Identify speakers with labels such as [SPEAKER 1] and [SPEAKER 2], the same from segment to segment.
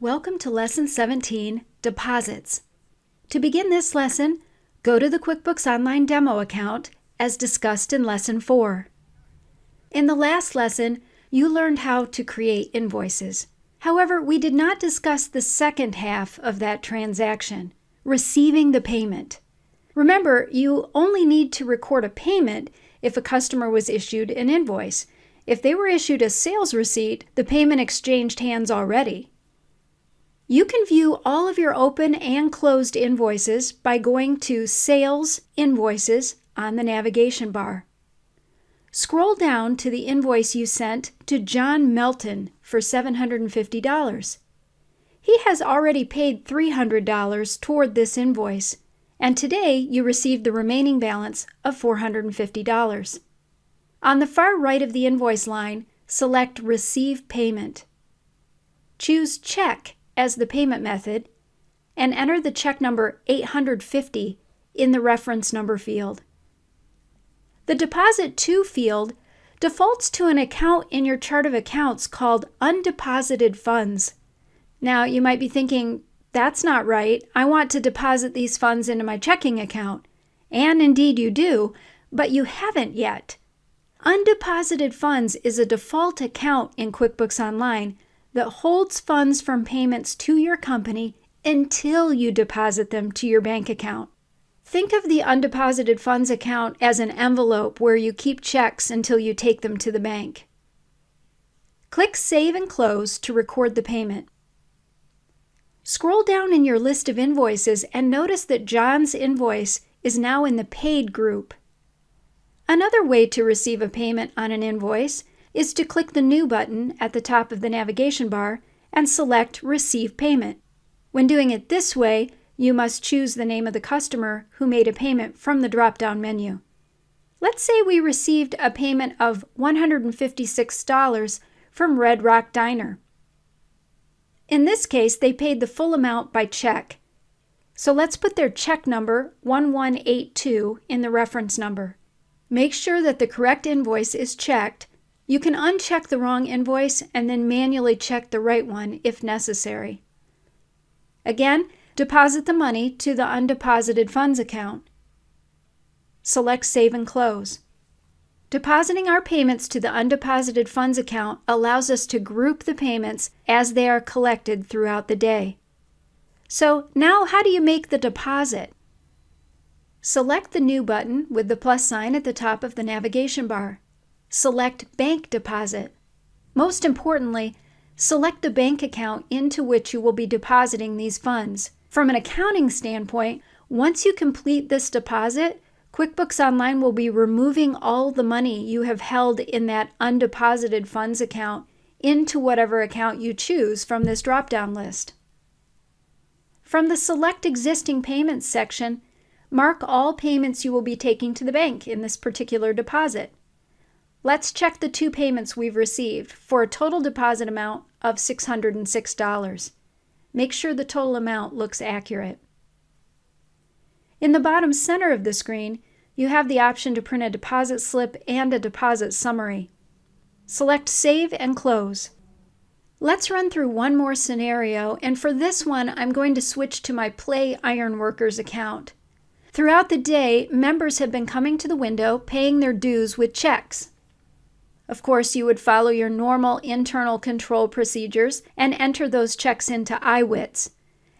[SPEAKER 1] Welcome to Lesson 17, Deposits. To begin this lesson, go to the QuickBooks Online Demo account as discussed in Lesson 4. In the last lesson, you learned how to create invoices. However, we did not discuss the second half of that transaction, receiving the payment. Remember, you only need to record a payment if a customer was issued an invoice. If they were issued a sales receipt, the payment exchanged hands already. You can view all of your open and closed invoices by going to Sales Invoices on the navigation bar. Scroll down to the invoice you sent to John Melton for $750. He has already paid $300 toward this invoice, and today you received the remaining balance of $450. On the far right of the invoice line, select Receive Payment. Choose Check as the payment method and enter the check number 850 in the reference number field. The Deposit To field defaults to an account in your chart of accounts called Undeposited Funds. Now, you might be thinking, that's not right. I want to deposit these funds into my checking account. And indeed you do, but you haven't yet. Undeposited Funds is a default account in QuickBooks Online that holds funds from payments to your company until you deposit them to your bank account. Think of the Undeposited Funds account as an envelope where you keep checks until you take them to the bank. Click Save and Close to record the payment. Scroll down in your list of invoices and notice that John's invoice is now in the Paid group. Another way to receive a payment on an invoice is to click the New button at the top of the navigation bar and select Receive Payment. When doing it this way, you must choose the name of the customer who made a payment from the drop-down menu. Let's say we received a payment of $156 from Red Rock Diner. In this case, they paid the full amount by check. So let's put their check number 1182 in the reference number. Make sure that the correct invoice is checked. You can uncheck the wrong invoice and then manually check the right one if necessary. Again, deposit the money to the Undeposited Funds account. Select Save and Close. Depositing our payments to the Undeposited Funds account allows us to group the payments as they are collected throughout the day. So now how do you make the deposit? Select the New button with the plus sign at the top of the navigation bar. Select Bank Deposit. Most importantly, select the bank account into which you will be depositing these funds. From an accounting standpoint, once you complete this deposit, QuickBooks Online will be removing all the money you have held in that Undeposited Funds account into whatever account you choose from this drop-down list. From the Select Existing Payments section, mark all payments you will be taking to the bank in this particular deposit. Let's check the two payments we've received for a total deposit amount of $606. Make sure the total amount looks accurate. In the bottom center of the screen, you have the option to print a deposit slip and a deposit summary. Select Save and Close. Let's run through one more scenario, and for this one, I'm going to switch to my Play Ironworkers account. Throughout the day, members have been coming to the window paying their dues with checks. Of course, you would follow your normal internal control procedures and enter those checks into iWits.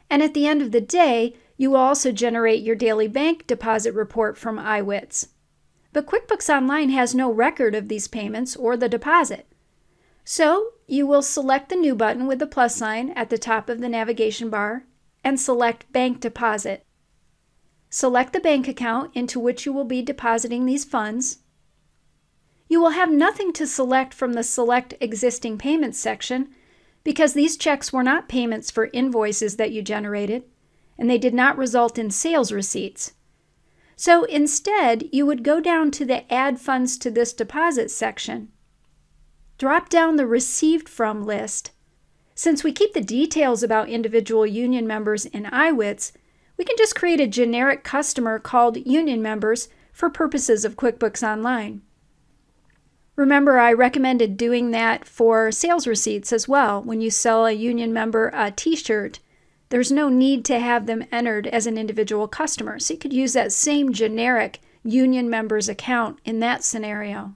[SPEAKER 1] And at the end of the day, you will also generate your daily bank deposit report from iWits. But QuickBooks Online has no record of these payments or the deposit. So, you will select the New button with the plus sign at the top of the navigation bar and select Bank Deposit. Select the bank account into which you will be depositing these funds. You will have nothing to select from the Select Existing Payments section because these checks were not payments for invoices that you generated, and they did not result in sales receipts. So instead, you would go down to the Add Funds to this Deposit section. Drop down the Received From list. Since we keep the details about individual union members in iWits, we can just create a generic customer called Union Members for purposes of QuickBooks Online. Remember, I recommended doing that for sales receipts as well. When you sell a union member a t-shirt, there's no need to have them entered as an individual customer. So you could use that same generic union member's account in that scenario.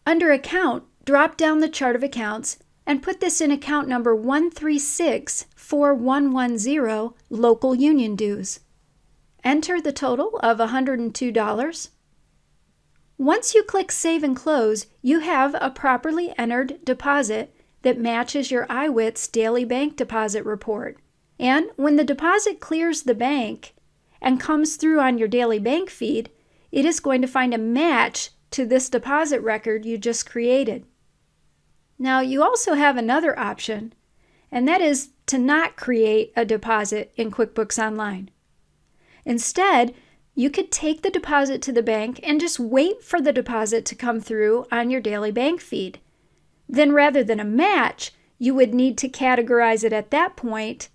[SPEAKER 1] Under Account, drop down the chart of accounts and put this in account number 1364110, local union dues. Enter the total of $102. Once you click Save and Close, you have a properly entered deposit that matches your iWits daily bank deposit report. And when the deposit clears the bank and comes through on your daily bank feed, it is going to find a match to this deposit record you just created. Now, you also have another option, and that is to not create a deposit in QuickBooks Online. Instead, you could take the deposit to the bank and just wait for the deposit to come through on your daily bank feed. Then rather than a match, you would need to categorize it at that point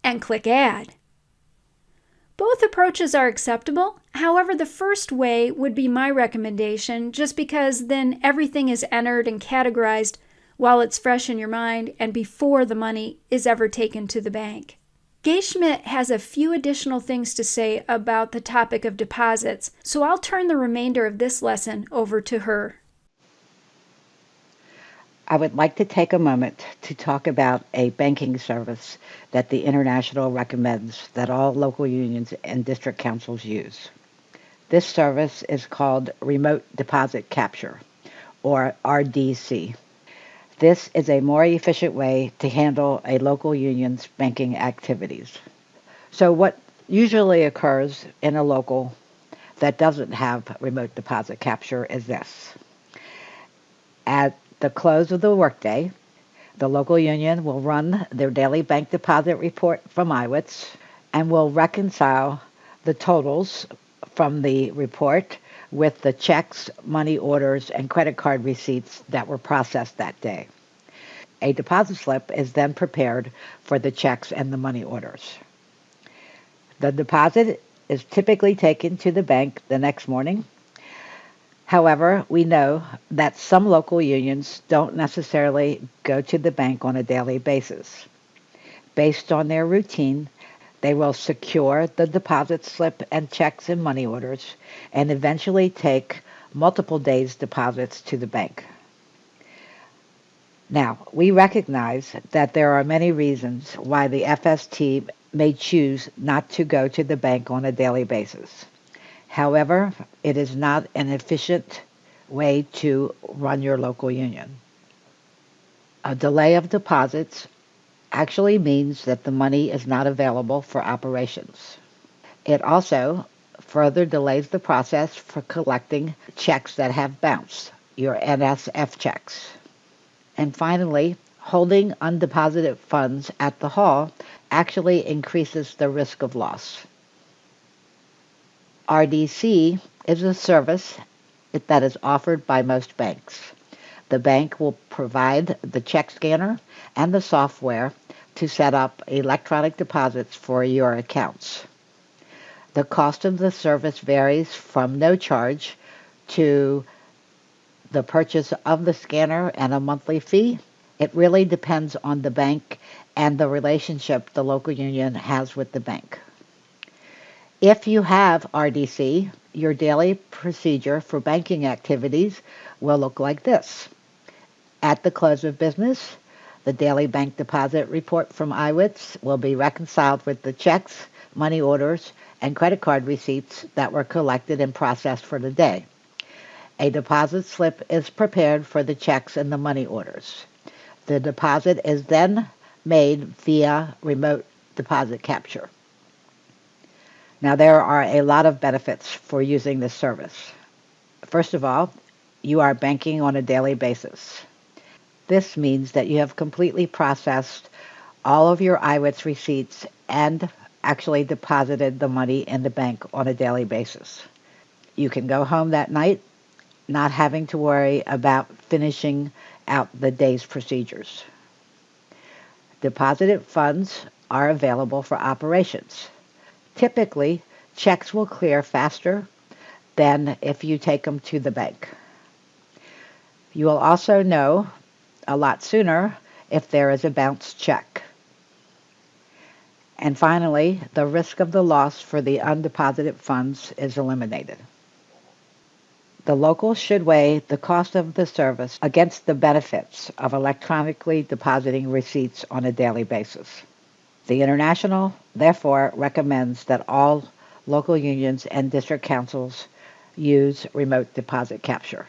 [SPEAKER 1] and click Add. Both approaches are acceptable. However, the first way would be my recommendation, just because then everything is entered and categorized while it's fresh in your mind and before the money is ever taken to the bank. Gay Schmidt has a few additional things to say about the topic of deposits, so I'll turn the remainder of this lesson over to her.
[SPEAKER 2] I would like to take a moment to talk about a banking service that the International recommends that all local unions and district councils use. This service is called Remote Deposit Capture, or RDC. This is a more efficient way to handle a local union's banking activities. So what usually occurs in a local that doesn't have remote deposit capture is this. At the close of the workday, the local union will run their daily bank deposit report from iWits and will reconcile the totals from the report with the checks, money orders, and credit card receipts that were processed that day. A deposit slip is then prepared for the checks and the money orders. The deposit is typically taken to the bank the next morning. However, we know that some local unions don't necessarily go to the bank on a daily basis. Based on their routine, they will secure the deposit slip and checks and money orders and eventually take multiple days' deposits to the bank. Now, we recognize that there are many reasons why the FST may choose not to go to the bank on a daily basis. However, it is not an efficient way to run your local union. A delay of deposits actually means that the money is not available for operations. It also further delays the process for collecting checks that have bounced, your NSF checks. And finally, holding undeposited funds at the hall actually increases the risk of loss. RDC is a service that is offered by most banks. The bank will provide the check scanner and the software to set up electronic deposits for your accounts. The cost of the service varies from no charge to the purchase of the scanner and a monthly fee. It really depends on the bank and the relationship the local union has with the bank. If you have RDC, your daily procedure for banking activities will look like this. At the close of business, the daily bank deposit report from iWits will be reconciled with the checks, money orders, and credit card receipts that were collected and processed for the day. A deposit slip is prepared for the checks and the money orders. The deposit is then made via remote deposit capture. Now, there are a lot of benefits for using this service. First of all, you are banking on a daily basis. This means that you have completely processed all of your iWits receipts and actually deposited the money in the bank on a daily basis. You can go home that night not having to worry about finishing out the day's procedures. Deposited funds are available for operations. Typically, checks will clear faster than if you take them to the bank. You will also know a lot sooner if there is a bounced check. And finally, the risk of the loss for the undeposited funds is eliminated. The local should weigh the cost of the service against the benefits of electronically depositing receipts on a daily basis. The International, therefore, recommends that all local unions and district councils use remote deposit capture.